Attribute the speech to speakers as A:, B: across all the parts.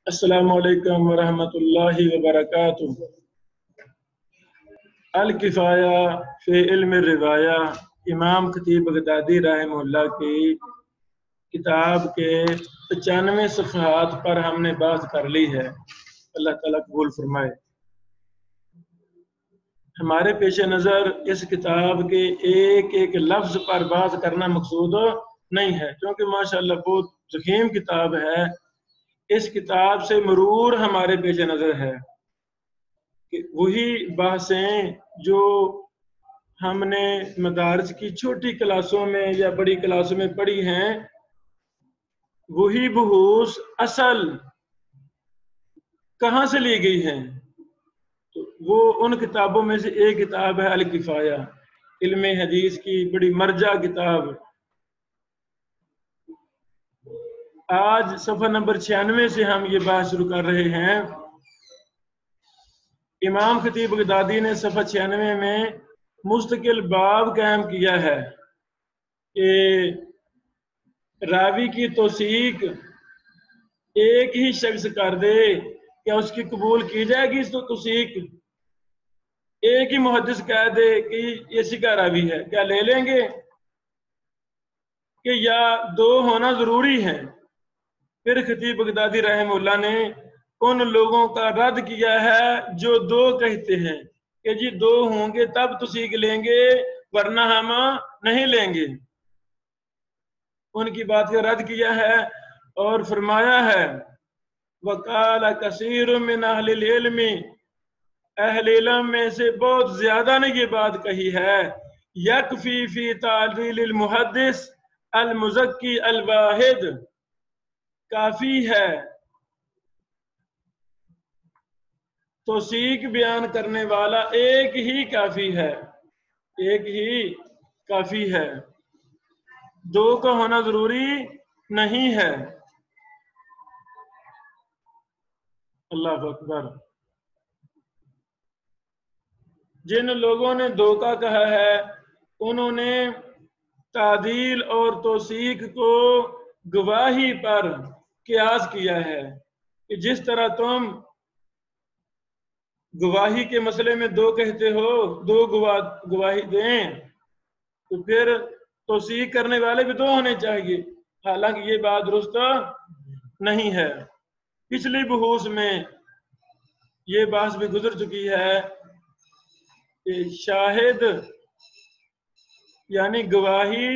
A: अस्सलामु अलैकुम वरहमतुल्लाहि वबरकातुहू। अल किफ़ाया फ़ी इल्म रिवाया, इमाम खतीब बगदादी रहमहुल्लाह की किताब के 95 सफ़हात पर हमने बात कर ली है। अल्लाह ताला कबूल फरमाए। हमारे पेश नज़र इस किताब के एक एक लफ्ज़ पर बात करना मकसूद नहीं है, क्योंकि माशाअल्लाह बहुत ज़ख़ीम किताब है। इस किताब से मरूर हमारे पेश नज़र है कि वही बातें जो हमने मदारज की छोटी क्लासों में या बड़ी क्लासों में पढ़ी हैं, वही बहूस असल कहाँ से ली गई हैं। तो वो उन किताबों में से एक किताब है अल किफ़ाया, इल्म हदीस की बड़ी मर्जा किताब। आज सफ़ा नंबर 96 से हम ये बात शुरू कर रहे हैं। इमाम खतीब बगदादी ने सफ़ा 96 में मुस्तकिल बाब कायम किया है कि रावी की तौसीक एक ही शख्स कर दे, क्या उसकी कबूल की जाएगी? इस तौसीक एक ही मुहद्दिस कह दे कि ये सिका रावी है, क्या ले लेंगे? कि या दो होना जरूरी है? फिर खतीब बगदादी रहमहुल्लाह ने उन लोगों का रद्द किया है जो दो कहते हैं कि जी दो होंगे तब तौसीक लेंगे, वरना हम नहीं लेंगे। उनकी बात का रद्द किया है और फरमाया है वकाल कसीर मिन अहलिल इल्मी, अहले इल्म में से बहुत ज्यादा ने ये बात कही है, यकफी फी तालील मुहद्दिस अल मुज़क्की अल वाहिद, काफी है तौसीक बयान करने वाला एक ही काफी है, एक ही काफी है, दो का होना जरूरी नहीं है। अल्लाह अकबर। जिन लोगों ने धोखा कहा है उन्होंने तादील और तौसीक को गवाही पर कियास किया है कि जिस तरह तुम गवाही के मसले में दो कहते हो, दो गवाही दें, तो फिर तौसीक करने वाले भी दो होने चाहिए। हालांकि ये बात दुरुस्त नहीं है। पिछली बहूस में ये बात भी गुजर चुकी है कि शाहिद यानी गवाही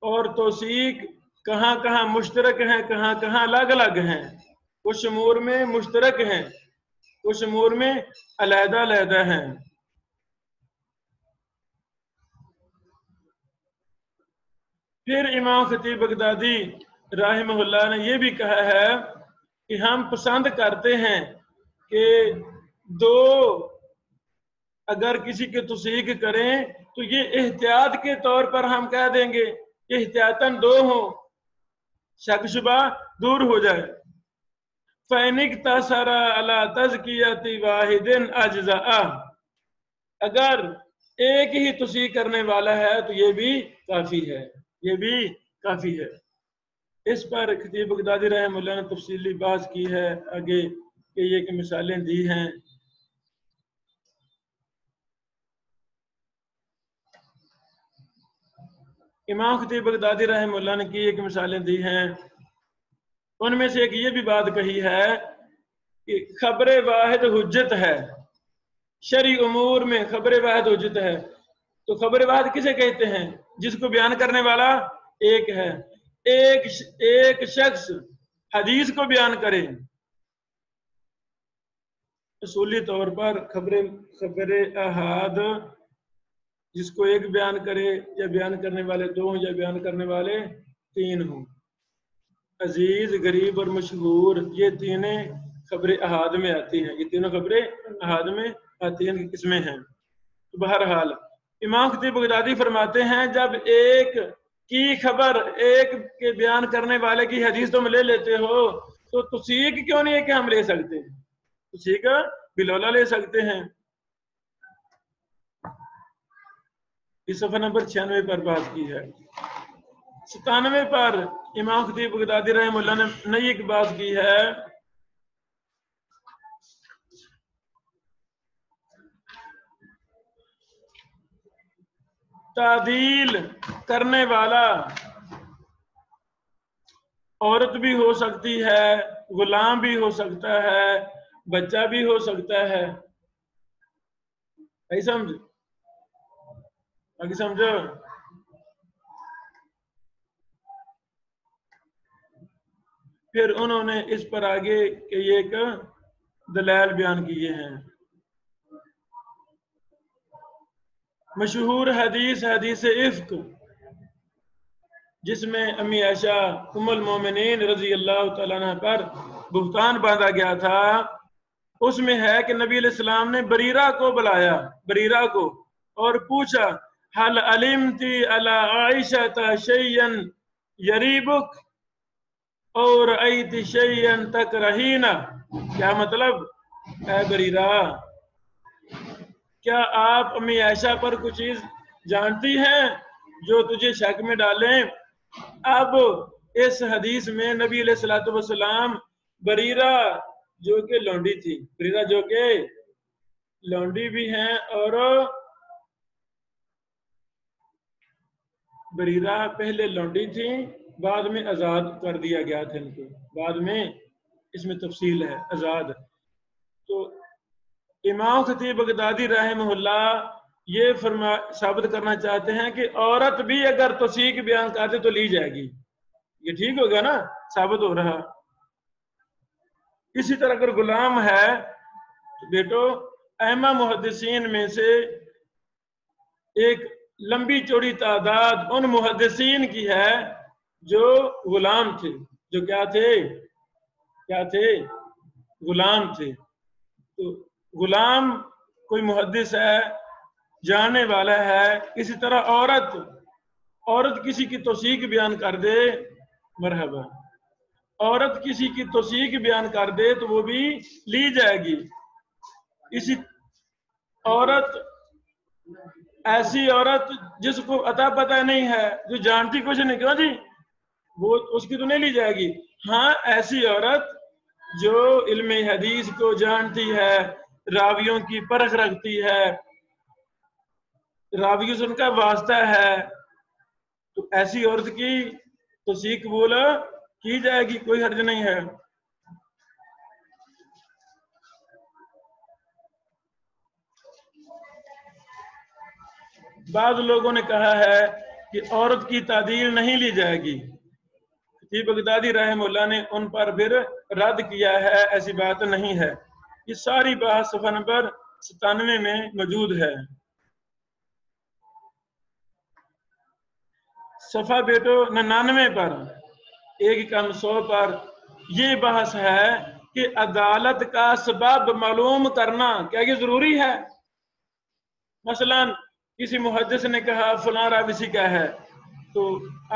A: और तौसीक कहाँ कहाँ मुश्तरक हैं, कहाँ कहाँ अलग अलग हैं। कुछ अमूर में मुश्तरक हैं, कुछ अमूर में अलहदा अलहदा हैं। फिर इमाम खतीब बगदादी रहमहुल्लाह ने यह भी कहा है कि हम पसंद करते हैं कि दो अगर किसी के तौसीक करें तो ये एहतियात के तौर पर हम कह देंगे कि एहतियातन दो हो, शक शुबा दूर हो जाए। फैनिक तसरा अला तज़कियति वाहिदिन अज्ज़ा, अगर एक ही तौसीक करने वाला है तो ये भी काफी है, ये भी काफी है। इस पर खतीब बगदादी रहमहुल्लाह ने तफसीली बात की है आगे कि ये कि मिसालें दी हैं। इमाम खतीब बगदादी रहमहुल्लाह ने की एक मिसालें दी हैं, उनमें से एक ये भी बात कही है कि खबर वाहिद हुज्जत है। शरी उमूर में खबर वाहिद हुज्जत है। तो खबर वाहिद किसे कहते हैं? जिसको बयान करने वाला एक है। एक शख्स हदीस को बयान करे, उसूली तौर पर खबर अहाद जिसको एक बयान करे, या बयान करने वाले दो हों या बयान करने वाले तीन हों। अजीज, गरीब और मशहूर, ये तीनें खबर अहाद में आती हैं, ये तीनों खबरें अहाद में आती हैं, किस्में हैं। तो बहरहाल इमाम खतीब बगदादी फरमाते हैं जब एक की खबर एक के बयान करने वाले की हदीस तुम ले लेते हो तो तौसीक क्यों नहीं है कि हम ले सकते हैं? तौसीक बिलौला ले सकते हैं। इस सफ़ा नंबर 96 पर बात की है। 97 पर इमाम खतीब बगदादी रहमहुल्लाह ने नई एक बात की है तादील करने वाला औरत भी हो सकती है, गुलाम भी हो सकता है, बच्चा भी हो सकता है। नहीं समझ? आगे समझो। फिर उन्होंने इस पर आगे के ये एक दलाल बयान किए हैं। मशहूर हदीस हदीस इफ्क, जिसमें अम्मी आयशा उम्मुल मोमिनीन रजी अल्लाह तआला अन्हा पर बुहतान बांधा गया था, उसमें है कि नबी अलैहिस्सलाम ने बरीरा को बुलाया, बरीरा को, और पूछा हल अलिमती अला आयशा शैयन यरीबुक और ऐति शैयन तकरहीना। क्या मतलब? ऐ बरीरा, क्या आप अम्मी आयशा पर कुछ चीज जानती हैं जो तुझे शक में डालें? अब इस हदीस में नबी अलैहिस्सलातु वस्सलाम बरीरा जो कि लौंडी थी, बरीरा जो कि लौंडी भी हैं, और बरीरा पहले लौंडी थी, बाद में आजाद कर दिया गया था इनको, बाद में इसमें तफसील है आजाद। तो इमाम खतीब बगदादी रहमहुल्लाह ये साबित करना चाहते हैं कि औरत भी अगर तौसीक बयान कर दे तो ली जाएगी। ये ठीक होगा ना, साबित हो रहा। इसी तरह अगर गुलाम है तो बेटो, अहमा मुहद्दिसीन में से एक लंबी चौड़ी तादाद उन मुहद्दिसीन की है जो गुलाम थे, जो क्या थे, क्या थे, गुलाम थे। तो गुलाम कोई मुहद्दिस है, जानने वाला है। इसी तरह औरत किसी की तौसीक बयान कर दे, मरहबा, औरत किसी की तौसीक बयान कर दे तो वो भी ली जाएगी। इसी औरत, ऐसी औरत जिसको अता पता नहीं है, जो जानती कुछ नहीं, क्यों जी, वो उसकी तो नहीं ली जाएगी। हाँ, ऐसी औरत जो इल्म हदीस को जानती है, रावियों की परख रखती है, रावियों से उनका वास्ता है, तो ऐसी औरत की तौसीक कबूल की जाएगी, कोई हर्ज नहीं है। बाद लोगों ने कहा है कि औरत की तादील नहीं ली जाएगी। खतीब बगदादी रहमहुल्लाह ने उन पर फिर रद्द किया है, ऐसी बात नहीं है। ये सारी बात सफ़ा नंबर 97 में मौजूद है। सफ़ा बेटो 99 पर, एक कम 100 पर ये बहस है कि अदालत का सबब मालूम करना क्या ये जरूरी है? मसलन किसी मुहद्दिस ने कहा फलां रावी से क्या है, तो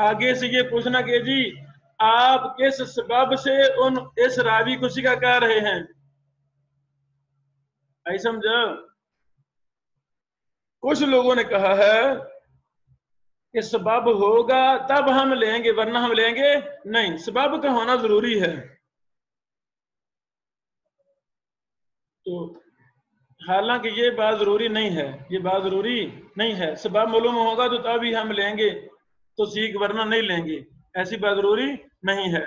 A: आगे से ये पूछना कि जी आप किस सबब से इस रावी को सिका कह रहे हैं। आई समझो? कुछ लोगों ने कहा है कि सबब होगा तब हम लेंगे, वरना हम लेंगे नहीं, सबब का होना जरूरी है। तो हालांकि ये बात जरूरी नहीं है, ये बात जरूरी नहीं है। सबब मालूम होगा तो तभी हम लेंगे तो सीख, वरना नहीं लेंगे, ऐसी बात जरूरी नहीं है।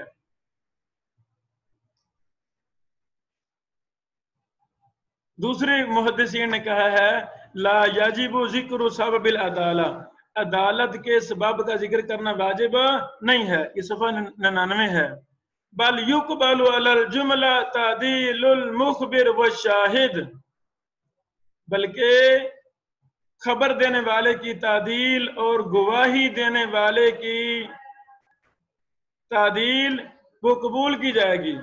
A: दूसरे मुहद्दिसीन ने कहा है ला याजिबु जिक्र सबबिल अदाला, अदालत के सबब का जिक्र करना वाजिब नहीं है। ये सफ़ा 99 है। बल युकबलु अलल जुमला तादीलुल मुखबिर व शाहिद, बल्कि खबर देने वाले की तादील और गवाही देने वाले की तादील वो कबूल की जाएगी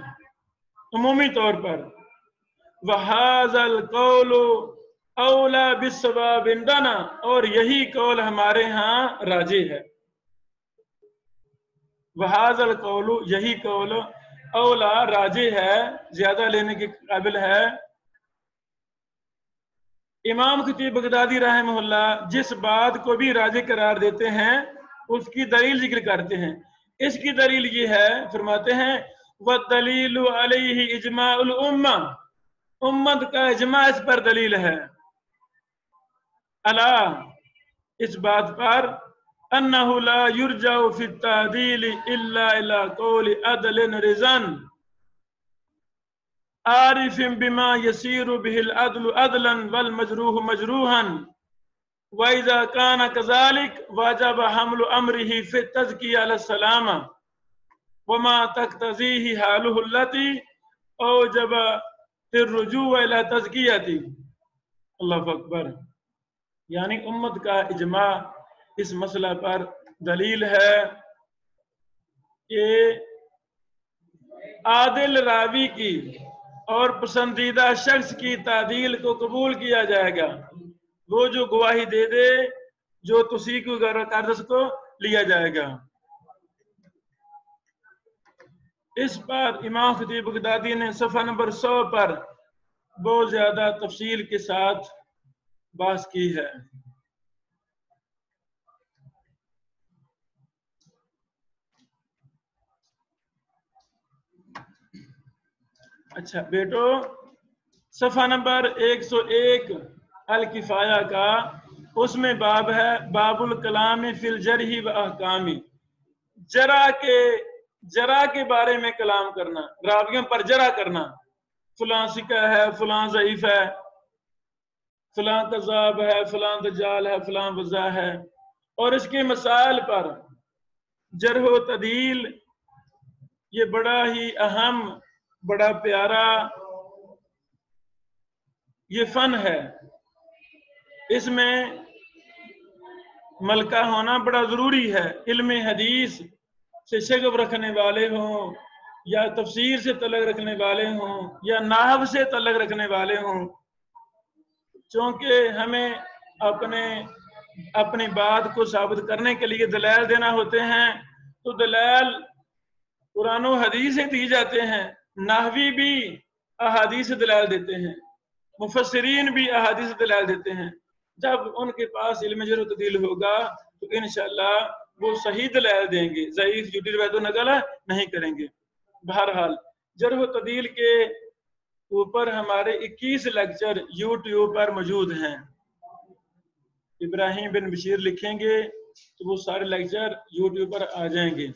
A: अमूमी तौर पर। वहाज़ल कौलु औला बिस्सवाब इंदना, और यही कौल हमारे यहाँ राजी है। वहाज़ल कौलु, यही कौल, औला राजी है, ज्यादा लेने के काबिल है। इमाम खतीब बगदादी रहमहुल्लाह जिस बात को भी राजी करार देते हैं उसकी दलील जिक्र करते हैं। इसकी दलील ये है, फरमाते हैं व दलीलु अलैहि इजमाउल उम्मा, उम्मत का इजमा इस पर दलील है। अला, इस बात पर अन्नहु ला युरजाउ फी तादील इल्ला इला कौल अदलिन रिजन आरिफिन बिमा यसीरु बिहिल अदलु अदलन वल मजरूह मजरूहन वइज़ा कान कज़ालिक वजब हमलु अमरिही फी तज़किया अल सलामा वमा तक़तज़ीही हालुहु अल्लती औजब तिर्रुजू इला तज़कियती। अल्लाहु अकबर। यानी उम्मत का इजमा इस मसला पर दलील है कि आदिल रावी की और पसंदीदा शख्स की तादील को कबूल किया जाएगा, वो जो गवाही दे दे जो तुसी को गर्दश को लिया जाएगा। इस पर इमाम खतीब बगदादी ने सफ़ा नंबर 100 पर बहुत ज्यादा तफसील के साथ बात की है। अच्छा बेटो, सफ़ा नंबर 101 अल किफाया का, उसमें बाब है बाबुल कलाम फिल जरही व अहकामी। जरा के बारे में कलाम करना, रावियों पर जरा करना, फलां सिका है, फलां ज़ईफ है, फलां कज़ाब है, फलां दज्जाल है, फलां वज़ा है, और इसके मसाइल पर जरह व तदील ये बड़ा ही अहम, बड़ा प्यारा ये फन है। इसमें मलका होना बड़ा जरूरी है। इल्म हदीस से शगफ रखने वाले हों या तफसीर से तल्लुक़ रखने वाले हों या नाहव से तल्लुक़ रखने वाले हों, चूँकि हमें अपनी बात को साबित करने के लिए दलाइल देना होते हैं, तो दलाइल कुरान और हदीस से दी जाते हैं। नाहवी भी अहादीस से दलाइल देते हैं, मुफस्सिरीन भी अहादीस से दलाइल देते हैं। जब उनके पास इल्म जरह तदील होगा तो इंशाअल्लाह वो सही दलाइल देंगे, ज़ईफ झूठी रिवायत नकल नहीं करेंगे। बहरहाल जरह तदील के ऊपर हमारे 21 लेक्चर यूट्यूब पर मौजूद हैं। इब्राहिम बिन बशीर लिखेंगे तो वो सारे लेक्चर यूट्यूब पर आ जाएंगे।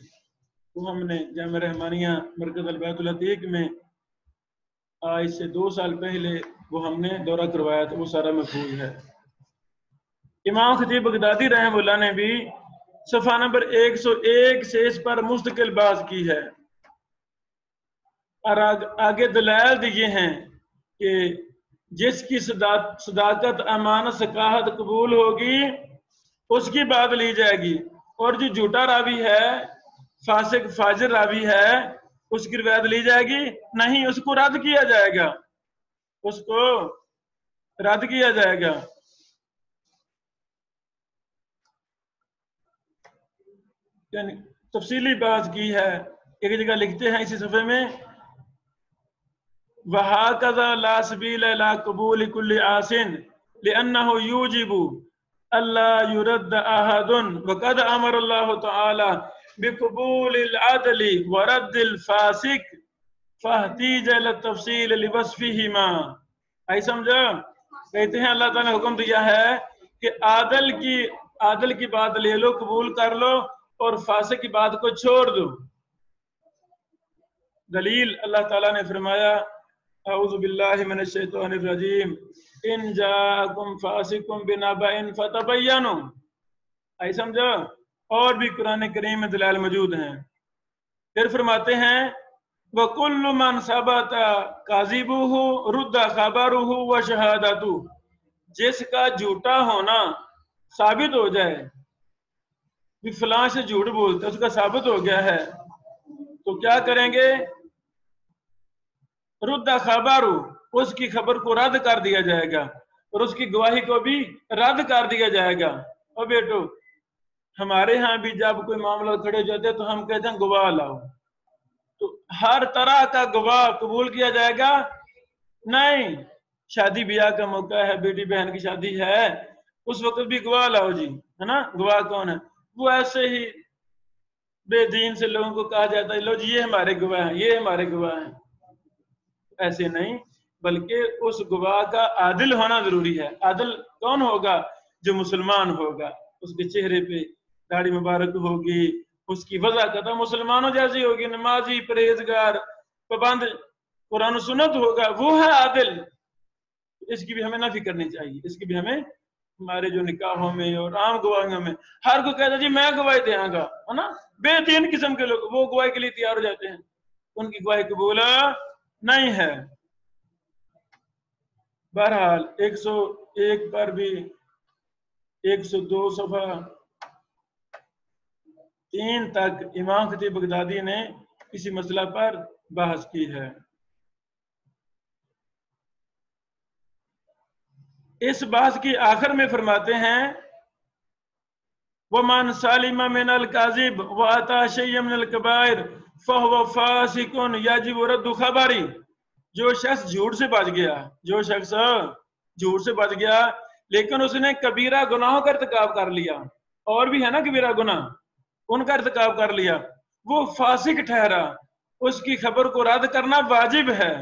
A: वो हमने जामिया रहमानिया मरकज़ अल-बैतुल अतीक में आज से 2 साल पहले वो हमने दौरा करवाया था, वो सारा महफूज है। इमाम खतीब बगदादी रहमतुल्लाह ने भी सफ़ा नंबर 101 से इस पर मुस्तकिल बात की है और आगे दलाइल दिए हैं कि जिसकी सदाकत अमानत सकाहत कबूल होगी उसकी बात ली जाएगी, और जो झूठा रावी है, फासिक फाजिर रावी है, उसकी रिवायत ली जाएगी नहीं, उसको रद्द किया जाएगा, उसको रद्द किया जाएगा। यानी तफसीली बात की है। एक जगह लिखते हैं इसी सफ़े में, वहाकज़ा ला सबील ला कबूल कुल्ली आसिन लिअन्नहु यूजिबु अल्ला युरद्द अहदुन वक़द अमर अल्लाह तआला बिक़बूलिल अदली व रद्दिल फासिक फहतीज इला तफसील लिवस्फिहिमा। आई समझो? कहते हैं अल्लाह ताला ने हुक्म दिया है कि आदल की बात ले लो, कबूल कर लो, और फासिक की बात को छोड़ दो। दलील अल्लाह ताला ने फरमाया, अऊज़ु बिल्लाहि मिनश शैतानिर रजीम, इन जाअकुम फासिकुम बिनबइन फतबय्यनु। आई समझो? और भी कुरान करीम में दलाइल मौजूद हैं। फिर फरमाते हैं, वकुल्लु मन सबता काज़िबुहु रुद्दा खबरुहु व शहादतु। जिसका झूठा होना साबित हो जाए कि फलां से झूठ बोलता है, उसका साबित हो गया है, तो क्या करेंगे? रुद्दा खबरु, उसकी खबर को रद्द कर दिया जाएगा और उसकी गवाही को भी रद्द कर दिया जाएगा। और बेटो, हमारे यहाँ भी जब कोई मामला खड़े हो जाते हैं तो हम कहते हैं गवाह लाओ, तो हर तरह का गवाह कबूल किया जाएगा? नहीं। शादी ब्याह का मौका है, बेटी बहन की शादी है, उस वक्त भी गवाह लाओ जी, है ना? गवाह कौन है? वो ऐसे ही बेदीन से लोगों को कहा जाता है, लो जी ये हमारे गवाह हैं, ये हमारे गवाह हैं। ऐसे नहीं, बल्कि उस गवाह का आदिल होना जरूरी है। आदिल कौन होगा? जो मुसलमान होगा, اس کے چہرے پہ داڑھی مبارک ہوگی، اس کی وضع قطع مسلمانوں جیسی ہوگی، نمازی، پرہیزگار، پابند قرآن و سنت ہوگا، وہ ہے عادل، اس کی بھی ہمیں نفی کرنی چاہیے، اس کی بھی ہمیں ہمارے جو نکاحوں میں اور عام گواہیوں میں ہر کوئی کہتا جی میں گواہی دیا گا، ہے نا، بے دین قسم کے لوگ وہ گواہی کے لیے تیار ہو جاتے ہیں، ان کی گواہی قبول نہیں ہے۔ بہرحال 101 پر بھی 102 صفحہ 3 تک امام خطیب بغدادی نے کسی مسئلہ پر بحث کی ہے۔ اس بحث کی آخر میں فرماتے ہیں وَمَنْ سَلِمَ مِنَ الْكَذِبِ وَأَتَى شَيْئًا مِنَ الْكَبَائِرِ فَهُوَ فَاسِقٌ يَجِبُ رَدُّ خَبَرِ۔ جو شخص جھوٹ سے بچ گیا، جو شخص جھوٹ سے بچ گیا لیکن اس نے کبیرہ گناہوں کا ارتکاب کر لیا، اور بھی ہے نا کبیرہ گناہ، ان کا ارتکاب کر لیا، وہ فاسق ٹھہرا، اس کی خبر کو رد کرنا واجب ہے۔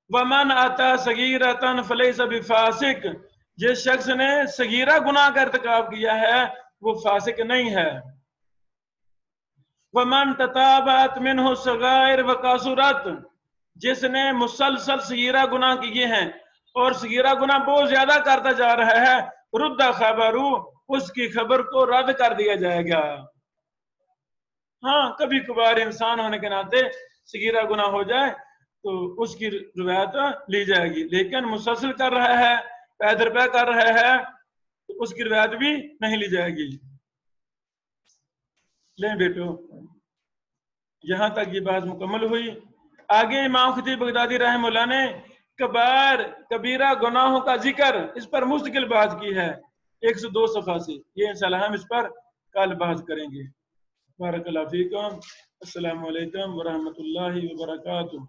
A: وَمَنْ أَتَى صَغِيرَةً فَلَيْسَ بِفَاسِقٍ، جس شخص نے صغیرہ گناہ کا ارتکاب کیا ہے وہ فاسق نہیں ہے۔ وَمَنْ تَتَابَعَتْ مِنْهُ الصَّغَائِرُ وَكَثُرَتْ، جس نے مسلسل صغیرہ گناہ کیے ہیں اور صغیرہ گناہ بہت زیادہ کرتا جا رہا ہے، رد خبرو، اس کی خبر کو رد کر دیا جائے گا۔ ہاں کبھی کبھار انسان ہونے کے ناطے صغیرہ گناہ ہو جائے تو اس کی روایت لی جائے گی، لیکن مسلسل کر رہا ہے، پے در پے کر رہا ہے تو اس کی روایت بھی نہیں لی جائے گی۔ لیں بیٹو، یہاں تک یہ بات مکمل ہوئی۔ آگے امام خطیب بغدادی رحمہ اللہ نے کبیرہ گناہوں کا ذکر اس پر مستقل بات کی ہے 102 صفحہ سے، یہ انشاءاللہ ہم اس پر کل بات کریں گے۔ بارک اللہ فیکم، السلام علیکم ورحمۃ اللہ وبرکاتہ۔